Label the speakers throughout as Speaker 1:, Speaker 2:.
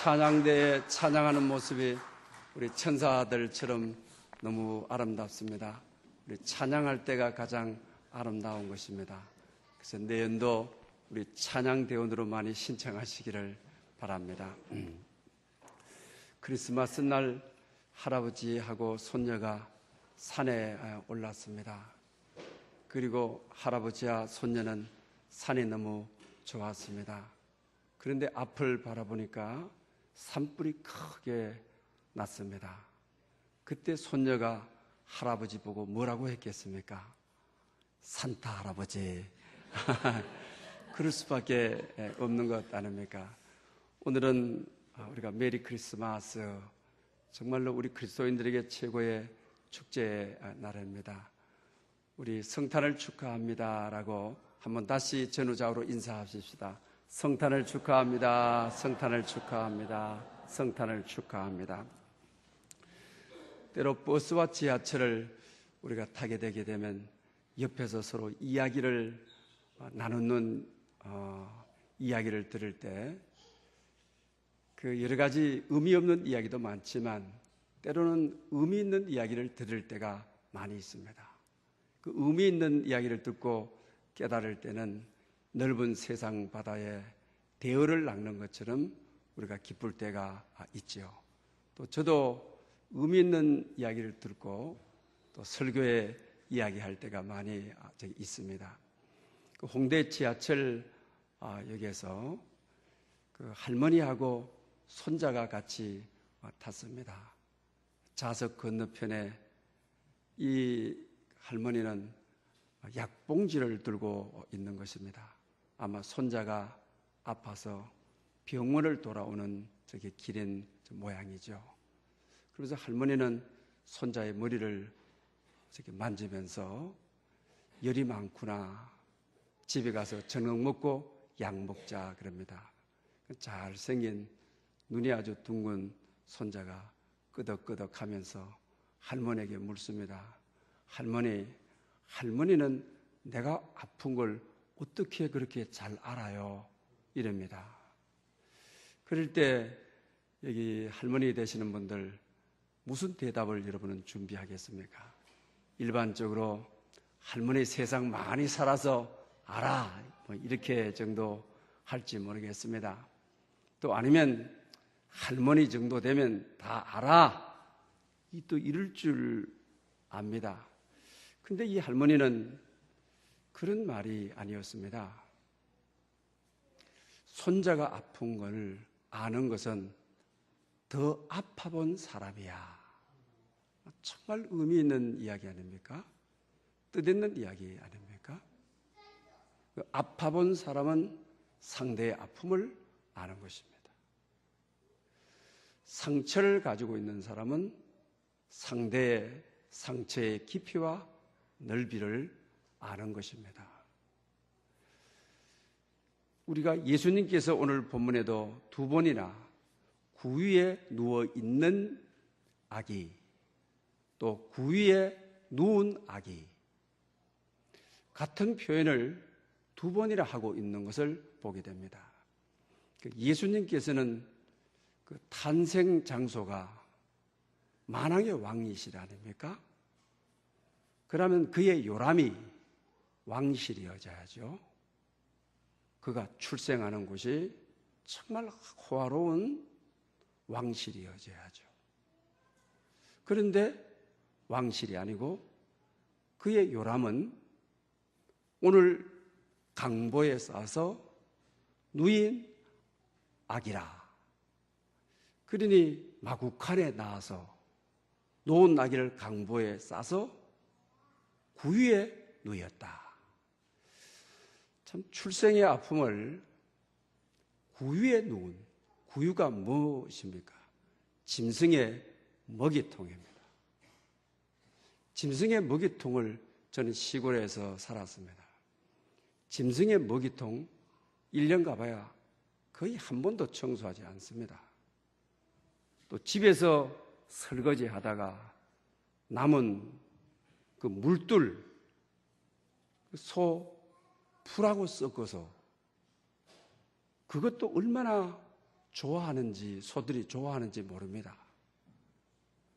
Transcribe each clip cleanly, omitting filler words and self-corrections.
Speaker 1: 찬양대에 찬양하는 모습이 우리 천사들처럼 너무 아름답습니다. 우리 찬양할 때가 가장 아름다운 것입니다. 그래서 내년도 우리 찬양대원으로 많이 신청하시기를 바랍니다. 크리스마스 날 할아버지하고 손녀가 산에 올랐습니다. 그리고 할아버지와 손녀는 산이 너무 좋았습니다. 그런데 앞을 바라보니까 산불이 크게 났습니다. 그때 손녀가 할아버지 보고 뭐라고 했겠습니까? 산타 할아버지. 그럴 수밖에 없는 것 아닙니까? 오늘은 우리가 메리 크리스마스, 정말로 우리 그리스도인들에게 최고의 축제의 날입니다. 우리 성탄을 축하합니다라고 한번 다시 전후좌우로 인사하십시다. 성탄을 축하합니다. 성탄을 축하합니다. 성탄을 축하합니다. 때로 버스와 지하철을 우리가 타게 되게 되면 옆에서 서로 이야기를 나누는 이야기를 들을 때 그 여러 가지 의미 없는 이야기도 많지만 때로는 의미 있는 이야기를 들을 때가 많이 있습니다. 그 의미 있는 이야기를 듣고 깨달을 때는 넓은 세상 바다에 대어를 낚는 것처럼 우리가 기쁠 때가 있죠. 또 저도 의미 있는 이야기를 듣고 또 설교에 이야기할 때가 많이 있습니다. 그 홍대 지하철 역에서 그 할머니하고 손자가 같이 탔습니다. 좌석 건너편에 이 할머니는 약봉지를 들고 있는 것입니다. 아마 손자가 아파서 병원을 돌아오는 저게 길인 모양이죠. 그래서 할머니는 손자의 머리를 저렇게 만지면서 열이 많구나. 집에 가서 저녁 먹고 약 먹자 그럽니다. 잘생긴 눈이 아주 둥근 손자가 끄덕끄덕 하면서 할머니에게 묻습니다. 할머니는 내가 아픈 걸 어떻게 그렇게 잘 알아요? 이럽니다. 그럴 때 여기 할머니 되시는 분들 무슨 대답을 여러분은 준비하겠습니까? 일반적으로 할머니 세상 많이 살아서 알아 뭐 이렇게 정도 할지 모르겠습니다. 또 아니면 할머니 정도 되면 다 알아 또 이럴 줄 압니다. 근데 이 할머니는 그런 말이 아니었습니다. 손자가 아픈 걸 아는 것은 더 아파본 사람이야. 정말 의미 있는 이야기 아닙니까? 뜻있는 이야기 아닙니까? 아파본 사람은 상대의 아픔을 아는 것입니다. 상처를 가지고 있는 사람은 상대의 상처의 깊이와 넓이를 아는 것입니다. 우리가 예수님께서 오늘 본문에도 두 번이나 구위에 누워 있는 아기, 또 구위에 누운 아기 같은 표현을 두 번이나 하고 있는 것을 보게 됩니다. 예수님께서는 그 탄생 장소가 만왕의 왕이시라 아닙니까? 그러면 그의 요람이 왕실이어야죠. 그가 출생하는 곳이 정말 호화로운 왕실이어야죠. 그런데 왕실이 아니고 그의 요람은 오늘 강보에 싸서 누인 아기라. 그러니 마구간에 나와서 놓은 아기를 강보에 싸서 구유에 누였다. 참 출생의 아픔을 구유에 누운, 구유가 무엇입니까? 짐승의 먹이통입니다. 짐승의 먹이통을 저는 시골에서 살았습니다. 짐승의 먹이통 1년 가봐야 거의 한 번도 청소하지 않습니다. 또 집에서 설거지 하다가 남은 그 물들, 소 풀하고 섞어서 그것도 얼마나 좋아하는지, 소들이 좋아하는지 모릅니다.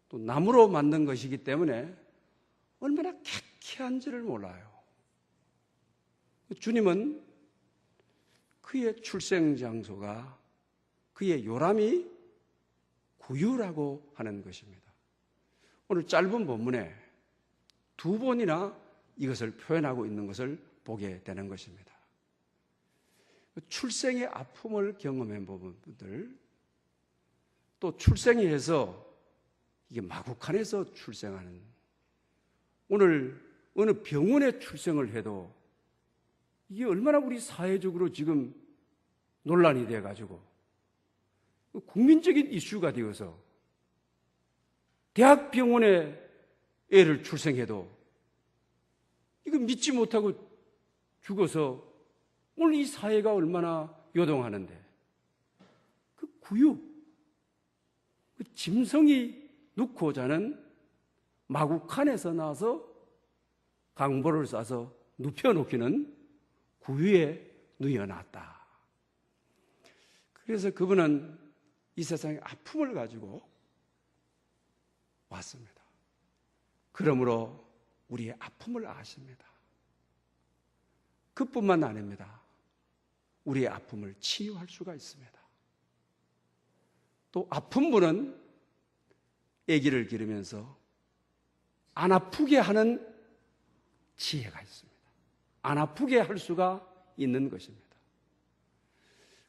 Speaker 1: 또 나무로 만든 것이기 때문에 얼마나 쾌쾌한지를 몰라요. 주님은 그의 출생 장소가, 그의 요람이 구유라고 하는 것입니다. 오늘 짧은 본문에 두 번이나 이것을 표현하고 있는 것을 보게 되는 것입니다. 출생의 아픔을 경험해 본 분들, 또 출생이 해서 이게 마구간에서 출생하는, 오늘 어느 병원에 출생을 해도 이게 얼마나 우리 사회적으로 지금 논란이 돼가지고 국민적인 이슈가 되어서 대학병원에 애를 출생해도 이거 믿지 못하고 죽어서 오늘 이 사회가 얼마나 요동하는데, 그 구유, 그 짐승이 눕고 자는 마구간에서 나와서 강보를 싸서 눕혀놓기는 구유에 누여놨다. 그래서 그분은 이 세상의 아픔을 가지고 왔습니다. 그러므로 우리의 아픔을 아십니다. 그뿐만 아닙니다. 우리의 아픔을 치유할 수가 있습니다. 또 아픈 분은 아기를 기르면서 안 아프게 하는 지혜가 있습니다. 안 아프게 할 수가 있는 것입니다.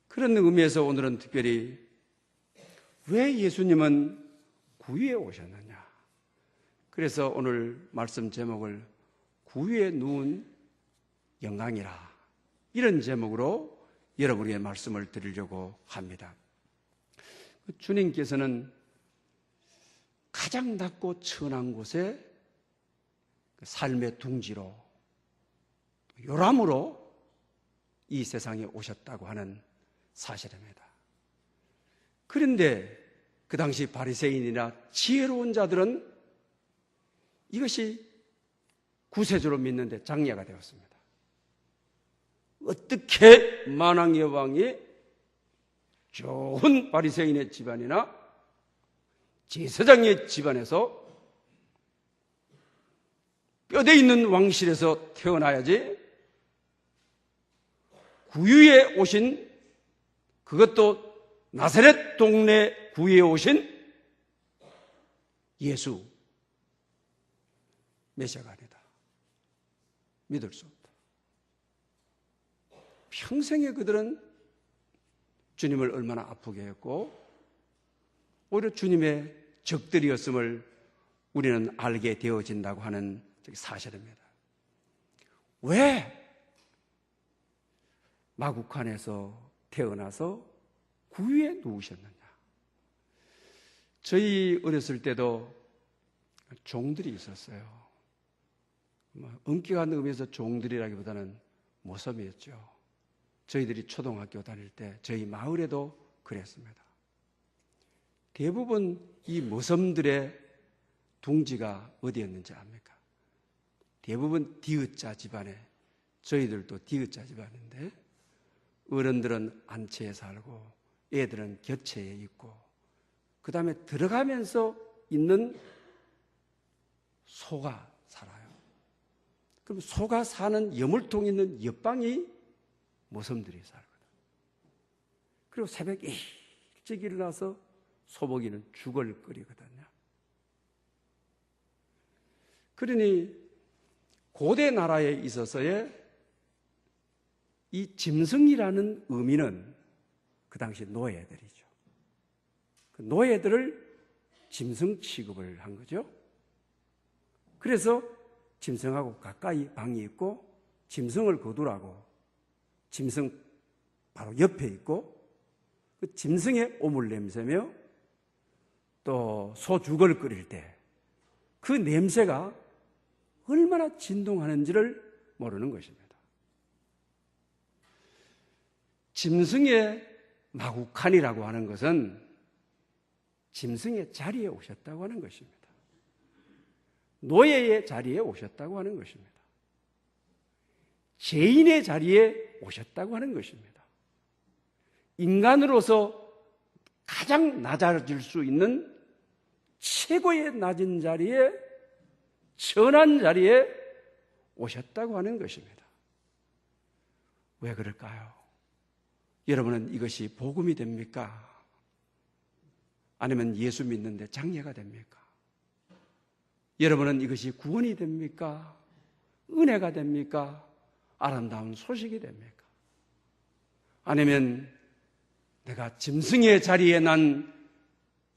Speaker 1: 그런 의미에서 오늘은 특별히 왜 예수님은 구유에 오셨느냐, 그래서 오늘 말씀 제목을 구유에 누운 영광이라, 이런 제목으로 여러분에게 말씀을 드리려고 합니다. 주님께서는 가장 낮고 천한 곳에 삶의 둥지로, 요람으로 이 세상에 오셨다고 하는 사실입니다. 그런데 그 당시 바리새인이나 지혜로운 자들은 이것이 구세주로 믿는데 장애가 되었습니다. 어떻게 만왕의 왕이 좋은 바리새인의 집안이나 제사장의 집안에서 뼈대 있는 왕실에서 태어나야지, 구유에 오신, 그것도 나사렛 동네 구유에 오신 예수 메시아가 아니다, 믿을 수 없다. 평생에 그들은 주님을 얼마나 아프게 했고 오히려 주님의 적들이었음을 우리는 알게 되어진다고 하는 사실입니다. 왜 마구간에서 태어나서 구유에 누우셨느냐? 저희 어렸을 때도 종들이 있었어요. 엄격한 의미에서 종들이라기보다는 모섬이었죠. 저희들이 초등학교 다닐 때 저희 마을에도 그랬습니다. 대부분 이 모섬들의 둥지가 어디였는지 압니까? 대부분 디귿자 집안에, 저희들도 디귿자 집안인데 어른들은 안채에 살고 애들은 곁채에 있고, 그 다음에 들어가면서 있는 소가 살아요. 그럼 소가 사는 여물통 있는 옆방이 모섬들이 살거든. 그리고 새벽 일찍 일어나서 소복이는 죽을 끓이거든요. 그러니 고대 나라에 있어서의 이 짐승이라는 의미는 그 당시 노예들이죠. 그 노예들을 짐승 취급을 한 거죠. 그래서 짐승하고 가까이 방이 있고 짐승을 거두라고 짐승 바로 옆에 있고, 그 짐승의 오물 냄새며 또 소 죽을 끓일 때 그 냄새가 얼마나 진동하는지를 모르는 것입니다. 짐승의 마구간이라고 하는 것은 짐승의 자리에 오셨다고 하는 것입니다. 노예의 자리에 오셨다고 하는 것입니다. 죄인의 자리에 오셨다고 하는 것입니다. 인간으로서 가장 낮아질 수 있는 최고의 낮은 자리에, 천한 자리에 오셨다고 하는 것입니다. 왜 그럴까요? 여러분은 이것이 복음이 됩니까? 아니면 예수 믿는데 장애가 됩니까? 여러분은 이것이 구원이 됩니까? 은혜가 됩니까? 아름다운 소식이 됩니까? 아니면 내가 짐승의 자리에 난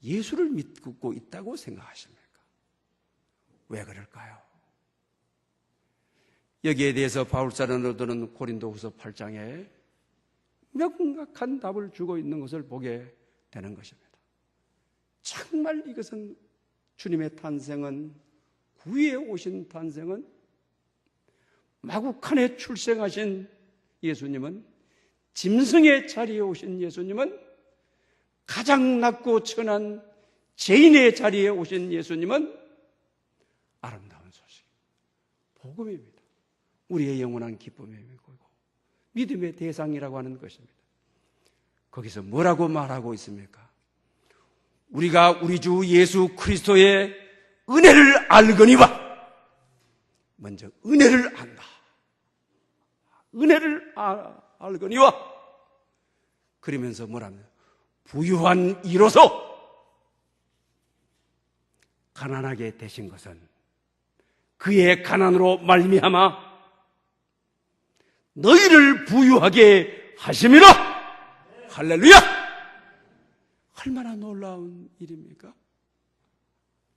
Speaker 1: 예수를 믿고 있다고 생각하십니까? 왜 그럴까요? 여기에 대해서 바울사도는 고린도후서 8장에 명확한 답을 주고 있는 것을 보게 되는 것입니다. 정말 이것은 주님의 탄생은, 구유에 오신 탄생은, 마구간에 출생하신 예수님은, 짐승의 자리에 오신 예수님은, 가장 낮고 천한 죄인의 자리에 오신 예수님은 아름다운 소식, 복음입니다. 우리의 영원한 기쁨이고 믿음의 대상이라고 하는 것입니다. 거기서 뭐라고 말하고 있습니까? 우리가 우리 주 예수 그리스도의 은혜를 알거니와, 먼저 은혜를 안다. 은혜를 알거니와, 그러면서 뭐라면 부유한 이로서 가난하게 되신 것은 그의 가난으로 말미암아 너희를 부유하게 하심이라. 할렐루야! 얼마나 놀라운 일입니까?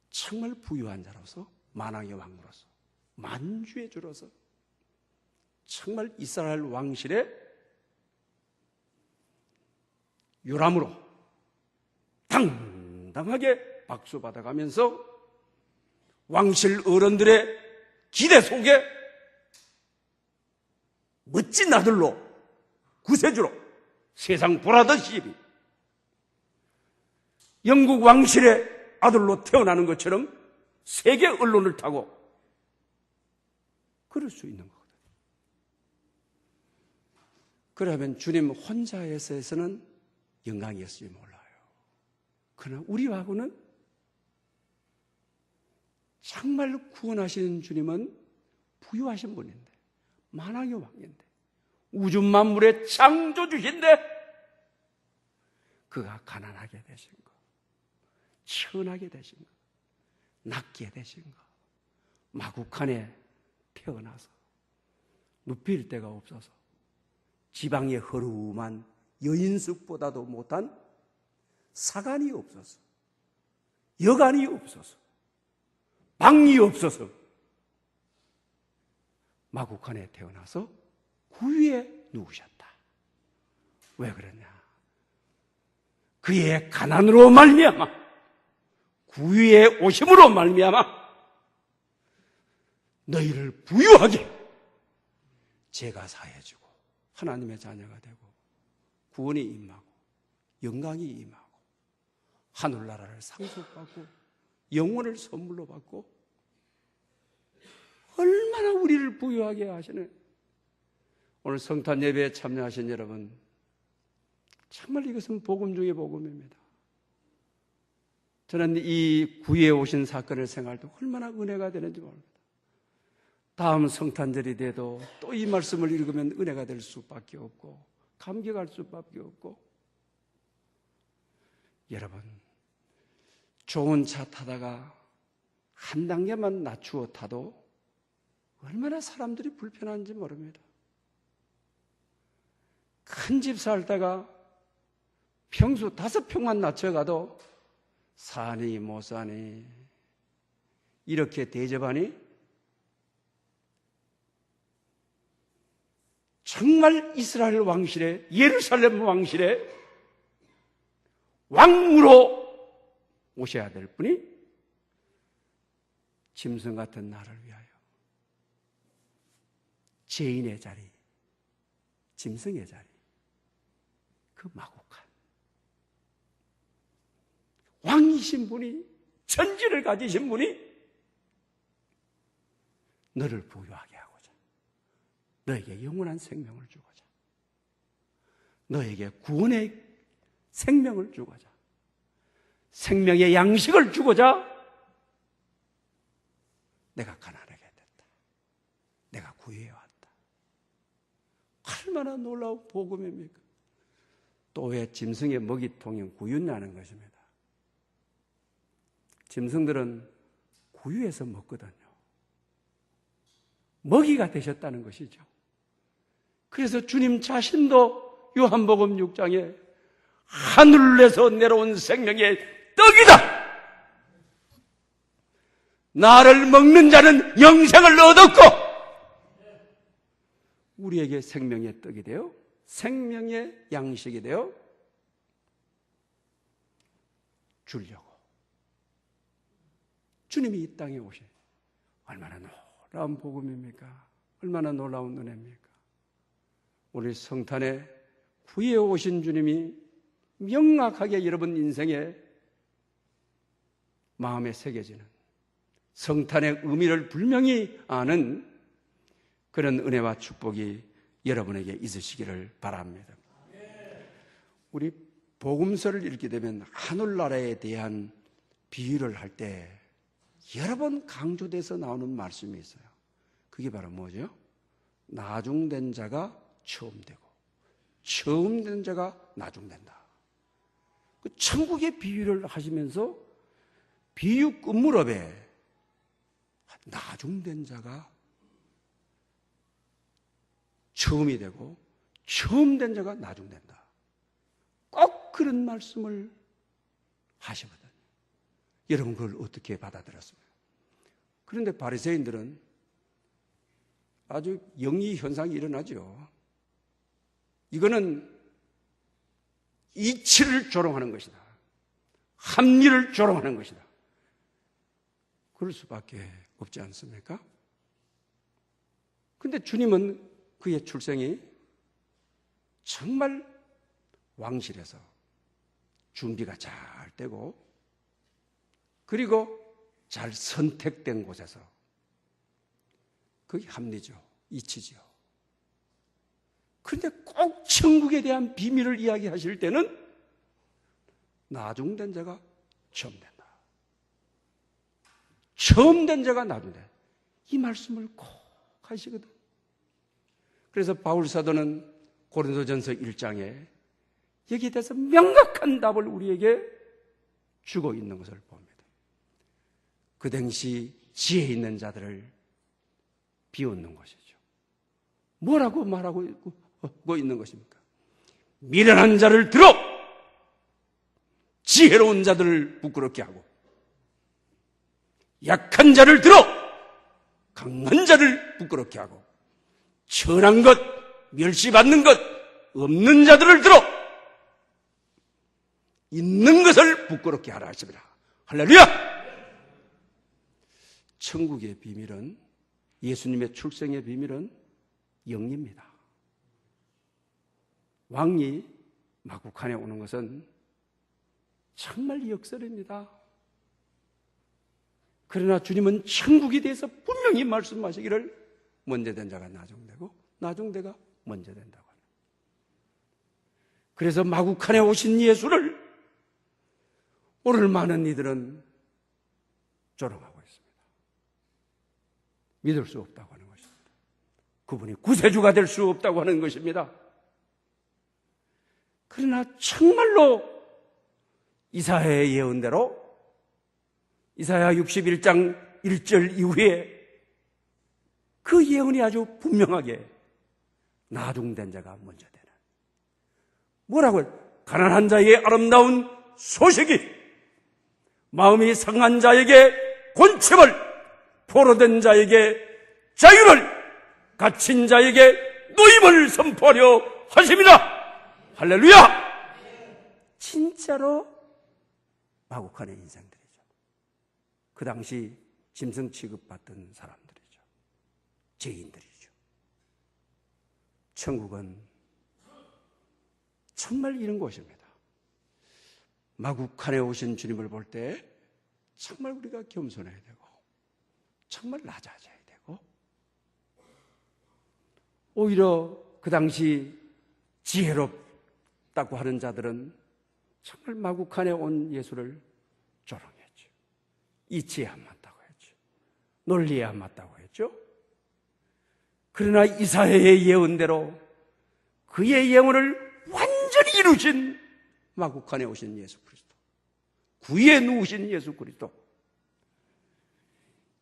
Speaker 1: 정말 부유한 자로서, 만왕의 왕으로서, 만주의 주로서, 정말 이스라엘 왕실의 요람으로 당당하게 박수받아가면서 왕실 어른들의 기대 속에 멋진 아들로, 구세주로 세상 보라던 시비, 영국 왕실의 아들로 태어나는 것처럼 세계 언론을 타고 그럴 수 있는 거거든요. 그러면 주님 혼자에서는 영광이었을지 몰라요. 그러나 우리하고는 정말 구원하시는 주님은 부유하신 분인데, 만왕의 왕인데, 우주 만물의 창조주신데, 그가 가난하게 되신 것, 천하게 되신 것, 낫게 되신 것, 마구간에 태어나서 눕힐 데가 없어서 지방의 허름한 여인숙보다도 못한 사관이 없어서, 여관이 없어서, 방이 없어서 마구간에 태어나서 구유에 누우셨다. 왜 그러냐? 그의 가난으로 말미암아, 구유에 오심으로 말미암아 너희를 부유하게 제가 사해주고 하나님의 자녀가 되고 구원이 임하고 영광이 임하고 하늘나라를 상속받고 영혼을 선물로 받고 얼마나 우리를 부유하게 하시네. 오늘 성탄 예배에 참여하신 여러분, 정말 이것은 복음 중의 복음입니다. 저는 이 구유에 오신 사건을 생각할 때 얼마나 은혜가 되는지 모릅니다. 다음 성탄절이 돼도 또 이 말씀을 읽으면 은혜가 될 수밖에 없고 감격할 수밖에 없고, 여러분, 좋은 차 타다가 한 단계만 낮추어 타도 얼마나 사람들이 불편한지 모릅니다. 큰 집 살다가 평수 5평만 낮춰가도 사니 못 사니 이렇게 대접하니 정말 이스라엘 왕실의, 예루살렘 왕실의 왕으로 오셔야 될 분이 짐승 같은 나를 위하여 죄인의 자리, 짐승의 자리, 그 마구간 왕이신 분이, 천지를 가지신 분이 너를 부유하게 하고자, 너에게 영원한 생명을 주고자, 너에게 구원의 생명을 주고자 생명의 양식을 주고자 내가 가난하게 됐다. 내가 구해왔다. 얼마나 놀라운 복음입니까? 또 왜 짐승의 먹이통이 구유냐는 것입니다. 짐승들은 구유해서 먹거든요. 먹이가 되셨다는 것이죠. 그래서 주님 자신도 요한복음 6장에 하늘에서 내려온 생명의 떡이다. 나를 먹는 자는 영생을 얻었고 우리에게 생명의 떡이 되어 생명의 양식이 되어 주려고 주님이 이 땅에 오신 얼마나 놀라운 복음입니까? 얼마나 놀라운 은혜입니까? 우리 성탄에 구해 오신 주님이 명확하게 여러분 인생에 마음에 새겨지는 성탄의 의미를 분명히 아는 그런 은혜와 축복이 여러분에게 있으시기를 바랍니다. 우리 복음서를 읽게 되면 하늘나라에 대한 비유를 할 때 여러 번 강조돼서 나오는 말씀이 있어요. 그게 바로 뭐죠? 나중된 자가 처음 되고 처음 된 자가 나중된다. 그 천국의 비유를 하시면서 비유 끝무렵에 나중된 자가 처음이 되고 처음 된 자가 나중된다. 꼭 그런 말씀을 하시거든요. 여러분 그걸 어떻게 받아들였습니까? 그런데 바리새인들은 아주 영리 현상이 일어나죠. 이거는 이치를 조롱하는 것이다. 합리를 조롱하는 것이다. 그럴 수밖에 없지 않습니까? 그런데 주님은 그의 출생이 정말 왕실에서 준비가 잘 되고 그리고 잘 선택된 곳에서 그게 합리죠. 이치죠. 그런데 꼭 천국에 대한 비밀을 이야기하실 때는 나중된 자가 처음 된다. 처음 된 자가 나중된다. 이 말씀을 꼭 하시거든. 그래서 바울 사도는 고린도전서 1장에 여기에 대해서 명확한 답을 우리에게 주고 있는 것을 봅니다. 그 당시 지혜 있는 자들을 비웃는 것이죠. 뭐라고 말하고 있는 것입니까? 미련한 자를 들어 지혜로운 자들을 부끄럽게 하고 약한 자를 들어 강한 자를 부끄럽게 하고 천한 것, 멸시받는 것, 없는 자들을 들어 있는 것을 부끄럽게 하라 하십니다. 할렐루야! 천국의 비밀은, 예수님의 출생의 비밀은 영리입니다. 왕이 마구간에 오는 것은 정말 역설입니다. 그러나 주님은 천국에 대해서 분명히 말씀하시기를 먼저 된 자가 나중되고 나중대가 먼저 된다고 하는. 그래서 마구간에 오신 예수를 오늘 많은 이들은 조롱하고 있습니다. 믿을 수 없다고 하는 것입니다. 그분이 구세주가 될 수 없다고 하는 것입니다. 그러나 정말로 이사야의 예언대로 이사야 61장 1절 이후에 그 예언이 아주 분명하게 나중된 자가 먼저 되는. 뭐라고요? 가난한 자의 아름다운 소식이 마음이 상한 자에게 곤침을, 포로된 자에게 자유를, 갇힌 자에게 노임을 선포하려 하심이라. 할렐루야! 진짜로 마구간의 인생들이죠. 그 당시 짐승 취급받던 사람들이죠. 죄인들이죠. 천국은 정말 이런 곳입니다. 마구간에 오신 주님을 볼 때 정말 우리가 겸손해야 되고 정말 낮아져야 되고 오히려 그 당시 지혜롭다고 하는 자들은 정말 마구간에 온 예수를 조롱했죠. 이치에 안 맞다고 했죠. 논리에 안 맞다고 했죠. 그러나 이사야의 예언대로 그의 영혼을 완전히 이루신 마구간에 오신 예수 그리스도, 구에 누우신 예수 그리스도,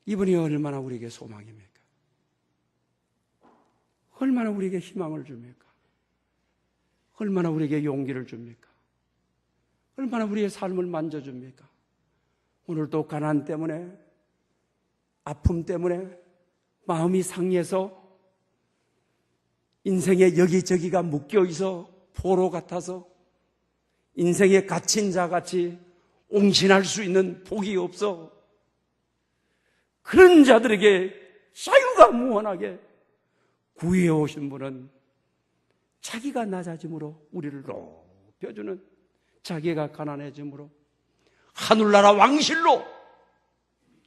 Speaker 1: 이분이 얼마나 우리에게 소망입니까? 얼마나 우리에게 희망을 줍니까? 얼마나 우리에게 용기를 줍니까? 얼마나 우리의 삶을 만져줍니까? 오늘도 가난 때문에, 아픔 때문에 마음이 상해서 인생에 여기저기가 묶여있어 포로 같아서 인생에 갇힌 자같이 옹신할 수 있는 복이 없어 그런 자들에게 자유가 무한하게 구해 오신 분은 자기가 낮아짐으로 우리를 높여주는, 자기가 가난해짐으로 하늘나라 왕실로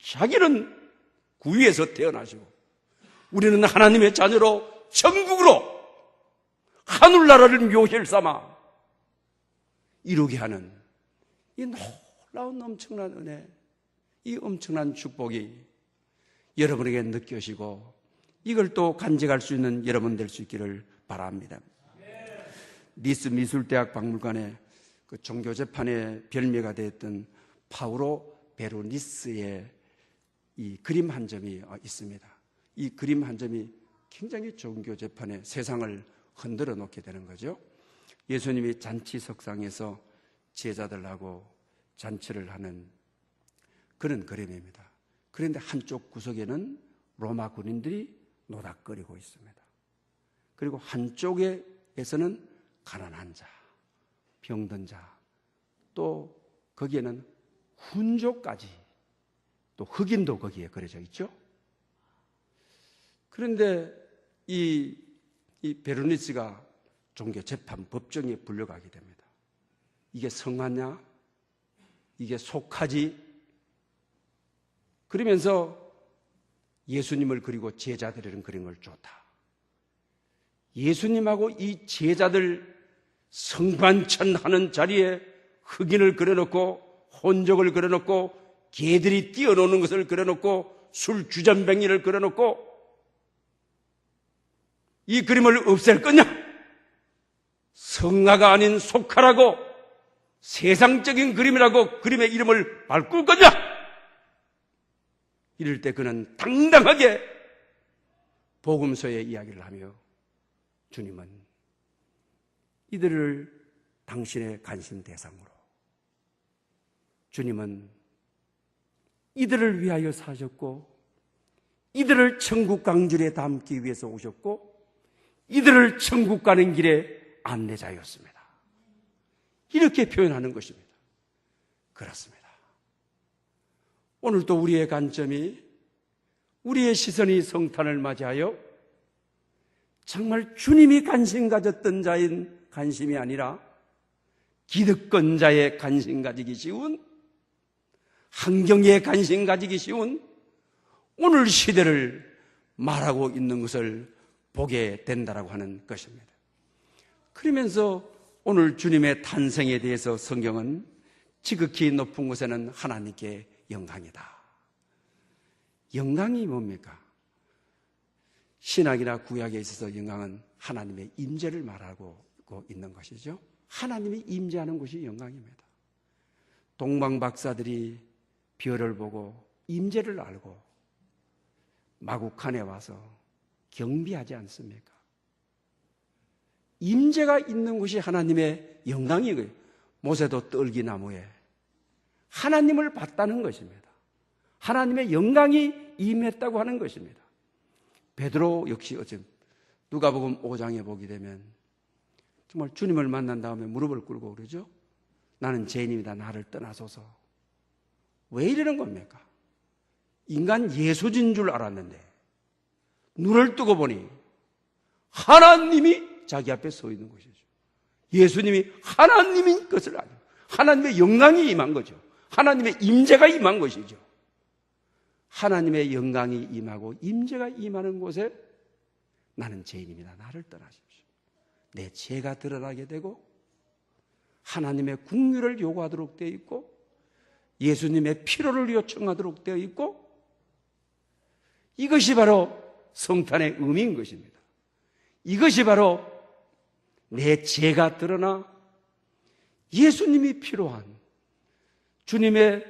Speaker 1: 자기는 구위에서 태어나시고 우리는 하나님의 자녀로 천국으로 하늘나라를 묘실 삼아 이루게 하는 이 놀라운 엄청난 은혜, 이 엄청난 축복이 여러분에게 느껴지고 이걸 또 간직할 수 있는 여러분 될 수 있기를 바랍니다. 니스 미술대학 박물관에 그 종교재판의 별미가 되었던 파우로 베로니스의 이 그림 한 점이 있습니다. 이 그림 한 점이 굉장히 종교재판의 세상을 흔들어 놓게 되는 거죠. 예수님이 잔치석상에서 제자들하고 잔치를 하는 그런 그림입니다. 그런데 한쪽 구석에는 로마 군인들이 노닥거리고 있습니다. 그리고 한쪽에서는 가난한 자, 병든 자, 또 거기에는 훈조까지, 또 흑인도 거기에 그려져 있죠. 그런데 이 베르니스가 종교재판 법정에 불려가게 됩니다. 이게 성하냐? 이게 속하지? 그러면서 예수님을 그리고 제자들이라는 그림을 좋다. 예수님하고 이 제자들 성반찬하는 자리에 흑인을 그려놓고 혼족을 그려놓고 개들이 뛰어노는 것을 그려놓고 술 주전뱅이를 그려놓고 이 그림을 없앨 거냐? 성화가 아닌 속하라고 세상적인 그림이라고 그림의 이름을 바꿀 거냐? 이럴 때 그는 당당하게 복음서의 이야기를 하며 주님은 이들을 당신의 관심 대상으로, 주님은 이들을 위하여 사셨고 이들을 천국 강줄에 담기 위해서 오셨고 이들을 천국 가는 길에 안내자였습니다. 이렇게 표현하는 것입니다. 그렇습니다. 오늘도 우리의 관점이, 우리의 시선이 성탄을 맞이하여 정말 주님이 관심 가졌던 자인 관심이 아니라 기득권자의 관심 가지기 쉬운, 환경에 관심 가지기 쉬운 오늘 시대를 말하고 있는 것을 보게 된다라고 하는 것입니다. 그러면서 오늘 주님의 탄생에 대해서 성경은 지극히 높은 곳에는 하나님께 영광이다. 영광이 뭡니까? 신약이나 구약에 있어서 영광은 하나님의 임재를 말하고 있는 것이죠. 하나님이 임재하는 곳이 영광입니다. 동방 박사들이 별을 보고 임재를 알고 마구간에 와서 경비하지 않습니까? 임재가 있는 곳이 하나님의 영광이고요. 모세도 떨기나무에 하나님을 봤다는 것입니다. 하나님의 영광이 임했다고 하는 것입니다. 베드로 역시 어제 누가복음 5장에 보게 되면 정말 주님을 만난 다음에 무릎을 꿇고 그러죠. 나는 죄인입니다. 나를 떠나소서. 왜 이러는 겁니까? 인간 예수진 줄 알았는데 눈을 뜨고 보니 하나님이 자기 앞에 서 있는 것이죠. 예수님이 하나님인 것을 알고 하나님의 영광이 임한 거죠. 하나님의 임재가 임한 것이죠. 하나님의 영광이 임하고 임재가 임하는 곳에 나는 죄인입니다. 나를 떠나십시오. 내 죄가 드러나게 되고 하나님의 긍휼을 요구하도록 되어 있고 예수님의 필요를 요청하도록 되어 있고, 이것이 바로 성탄의 의미인 것입니다. 이것이 바로 내 죄가 드러나 예수님이 필요한 주님의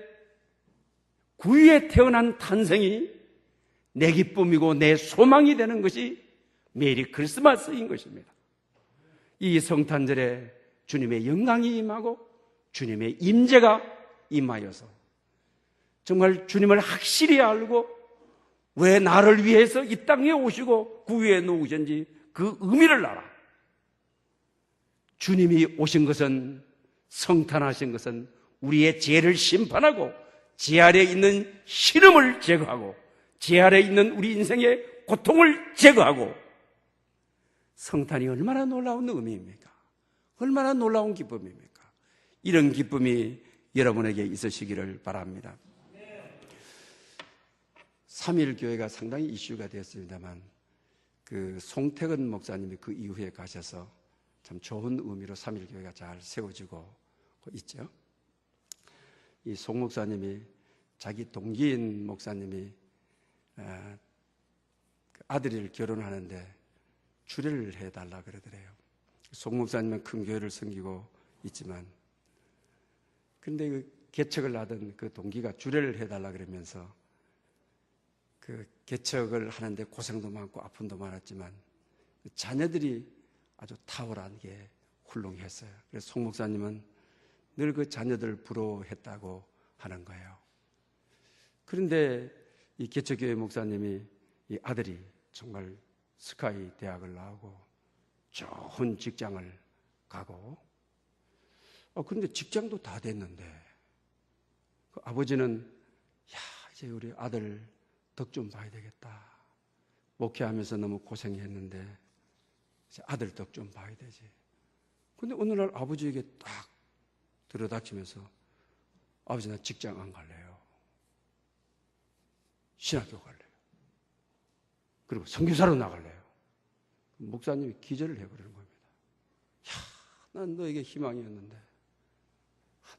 Speaker 1: 구유에 태어난 탄생이 내 기쁨이고 내 소망이 되는 것이 메리 크리스마스인 것입니다. 이 성탄절에 주님의 영광이 임하고 주님의 임재가 임하여서 정말 주님을 확실히 알고 왜 나를 위해서 이 땅에 오시고 구유에 놓으셨는지 그 의미를 알아. 주님이 오신 것은, 성탄하신 것은 우리의 죄를 심판하고 죄 아래 있는 시름을 제거하고 죄 아래 있는 우리 인생의 고통을 제거하고, 성탄이 얼마나 놀라운 의미입니까? 얼마나 놀라운 기쁨입니까? 이런 기쁨이 여러분에게 있으시기를 바랍니다. 3.1 교회가 상당히 이슈가 되었습니다만, 그 송태근 목사님이 그 이후에 가셔서 참 좋은 의미로 3.1 교회가 잘 세워지고 있죠. 이 송 목사님이, 자기 동기인 목사님이 아들을 결혼하는데 주례를 해달라 그러더래요. 송 목사님은 큰 교회를 섬기고 있지만, 근데 그 개척을 하던 그 동기가 주례를 해달라 그러면서 그 개척을 하는데 고생도 많고 아픔도 많았지만 자녀들이 아주 탁월한 게 훌륭했어요. 그래서 송 목사님은 늘 그 자녀들 부러워했다고 하는 거예요. 그런데 이 개척교회 목사님이, 이 아들이 정말 스카이 대학을 나오고 좋은 직장을 가고, 그런데 직장도 다 됐는데 그 아버지는, 야, 이제 우리 아들 덕 좀 봐야 되겠다. 목회하면서 너무 고생했는데 이제 아들 덕 좀 봐야 되지. 근데 어느 날 아버지에게 딱 들어닥치면서, 아버지, 나 직장 안 갈래요. 신학교 갈래요. 그리고 선교사로 나갈래요. 목사님이 기절을 해버리는 겁니다. 야, 난 너에게 희망이었는데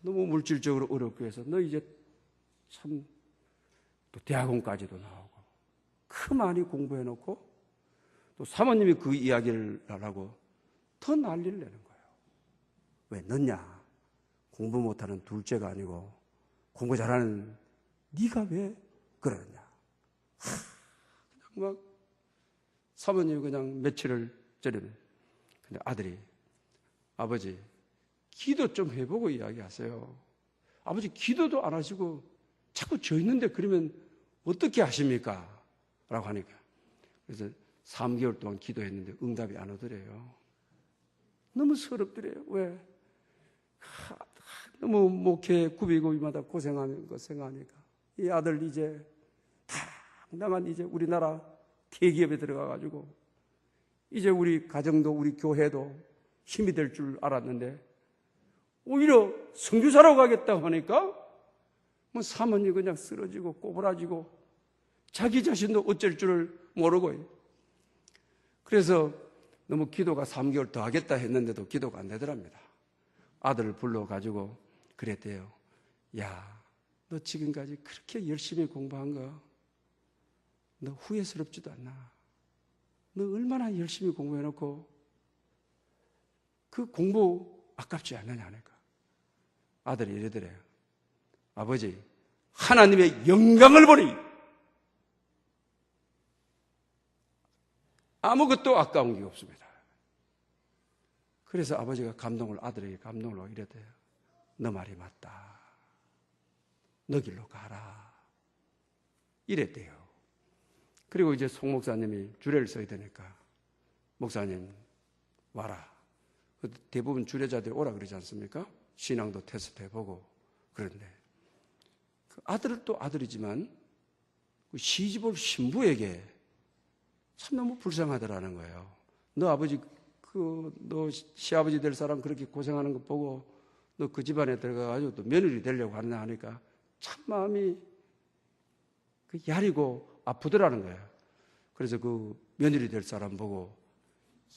Speaker 1: 너무 물질적으로 어렵고 해서 너 이제 참 또 대학원까지도 나오고 그 많이 공부해놓고 또 사모님이 그 이야기를 하라고 더 난리를 내는 거예요. 왜 넣냐? 공부 못하는 둘째가 아니고 공부 잘하는 네가 왜 그러냐? 그냥 막 사모님이 그냥 며칠을 저리는. 근데 아들이, 아버지 기도 좀 해보고 이야기하세요. 아버지 기도도 안 하시고 자꾸 저 있는데 그러면 어떻게 하십니까? 라고 하니까, 그래서 3개월 동안 기도했는데 응답이 안 오더래요. 너무 서럽더래요. 왜? 너무 목회 굽이고 이마다 고생하는 거 생각하니까 이 아들 이제 당당한 이제 우리나라 대기업에 들어가가지고 이제 우리 가정도 우리 교회도 힘이 될 줄 알았는데 오히려 선교사로 가겠다고 하니까 뭐 사모님 그냥 쓰러지고 꼬부라지고 자기 자신도 어쩔 줄을 모르고, 그래서 너무 기도가 3개월 더 하겠다 했는데도 기도가 안 되더랍니다. 아들을 불러가지고 그랬대요. 야, 너 지금까지 그렇게 열심히 공부한 거 너 후회스럽지도 않나? 너 얼마나 열심히 공부해놓고 그 공부 아깝지 않느냐 하니까 아들이 이러더래요. 아버지, 하나님의 영광을 보니 아무것도 아까운 게 없습니다. 그래서 아버지가 아들에게 감동을 하고 이랬대요. 너 말이 맞다. 너 길로 가라. 이랬대요. 그리고 이제 송 목사님이 주례를 써야 되니까 목사님 와라. 대부분 주례자들이 오라 그러지 않습니까? 신앙도 테스트 해보고. 그런데 그 아들은 또 아들이지만 그 시집올 신부에게 참 너무 불쌍하더라는 거예요. 너 아버지 너 시아버지 될 사람 그렇게 고생하는 거 보고 너 그 집안에 들어가가지고 또 며느리 되려고 하느냐 하니까 참 마음이 야리고 아프더라는 거예요. 그래서 그 며느리 될 사람 보고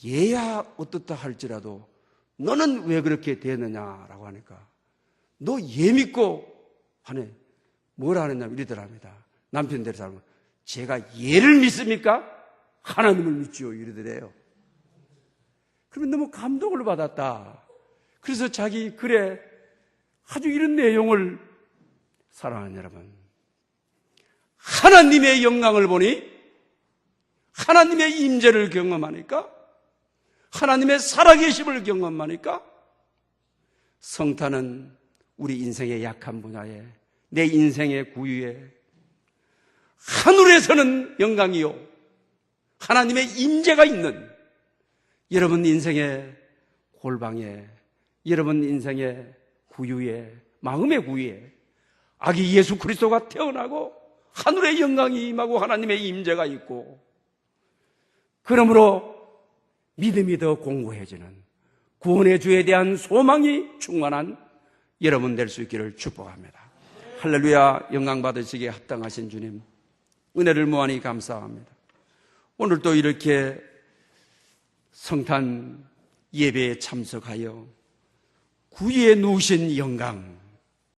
Speaker 1: 얘야 어떻다 할지라도 너는 왜 그렇게 되느냐라고 하니까 너 얘 믿고 아니, 뭐라 하느냐면 이러더랍니다. 남편들이 살면 제가 얘를 믿습니까? 하나님을 믿지요. 이러더래요. 그러면 너무 감동을 받았다. 그래서 자기 글에 아주 이런 내용을, 사랑하는 여러분, 하나님의 영광을 보니 하나님의 임재를 경험하니까, 하나님의 살아계심을 경험하니까 성탄은 우리 인생의 약한 분야에, 내 인생의 구유에 하늘에서는 영광이요 하나님의 임재가 있는 여러분 인생의 골방에, 여러분 인생의 구유에, 마음의 구유에 아기 예수 그리스도가 태어나고 하늘의 영광이 임하고 하나님의 임재가 있고, 그러므로 믿음이 더 공고해지는 구원의 주에 대한 소망이 충만한 여러분 될 수 있기를 축복합니다. 할렐루야. 영광 받으시기에 합당하신 주님, 은혜를 무한히 감사합니다. 오늘도 이렇게 성탄 예배에 참석하여 구유에 누우신 영광,